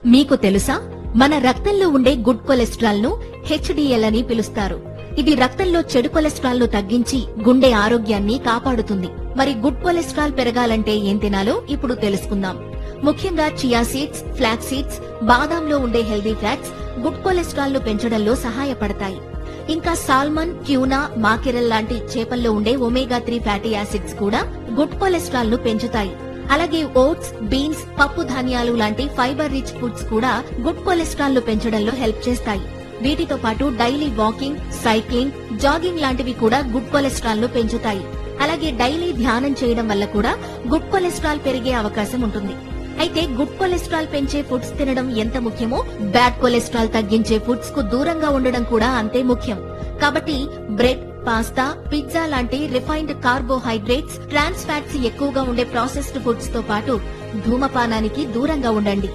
మీకు తెలుసా, మన రక్తంలో ఉండే గుడ్ కొలెస్ట్రాల్ ను హెచ్డిఎల్ అని పిలుస్తారు. ఇది రక్తంలో చెడు కొలెస్ట్రాల్ ను తగ్గించి గుండె ఆరోగ్యాన్ని కాపాడుతుంది. మరి గుడ్ కొలెస్ట్రాల్ పెరగాలంటే ఏం తినాలో ఇప్పుడు తెలుసుకుందాం. ముఖ్యంగా చియా సీడ్స్, ఫ్లాక్స్ సీడ్స్, బాదాంలో ఉండే హెల్దీ ఫ్యాట్స్ గుడ్ కొలెస్ట్రాల్ ను పెంచడంలో సహాయపడతాయి. ఇంకా సాల్మన్, ట్యూనా, మాకెరెల్ లాంటి చేపల్లో ఉండే ఒమేగా 3 ఫ్యాటీ యాసిడ్స్ కూడా గుడ్ కొలెస్ట్రాల్ ను పెంచుతాయి. అలాగే ఓట్స్, బీన్స్, పప్పు ధాన్యాలు లాంటి ఫైబర్ రిచ్ ఫుడ్స్ కూడా గుడ్ కొలెస్ట్రాల్ ను పెంచడంలో హెల్ప్ చేస్తాయి. వీటితో పాటు డైలీ వాకింగ్, సైక్లింగ్, జాగింగ్ లాంటివి కూడా గుడ్ కొలెస్ట్రాల్ ను పెంచుతాయి. అలాగే డైలీ ధ్యానం చేయడం వల్ల కూడా గుడ్ కొలెస్ట్రాల్ పెరిగే అవకాశం ఉంటుంది. అయితే గుడ్ కొలెస్ట్రాల్ పెంచే ఫుడ్స్ తినడం ఎంత ముఖ్యమో, బ్యాడ్ కొలెస్ట్రాల్ తగ్గించే ఫుడ్స్ కు దూరంగా ఉండడం కూడా అంతే ముఖ్యం. కాబట్టి బ్రెడ్, పాస్తా, పిజ్జా లాంటి రిఫైన్డ్ కార్బోహైడ్రేట్స్, ట్రాన్స్ ఫ్యాట్స్ ఎక్కువగా ఉండే ప్రాసెస్డ్ ఫుడ్స్ తో పాటు ధూమపానానికి దూరంగా ఉండండి.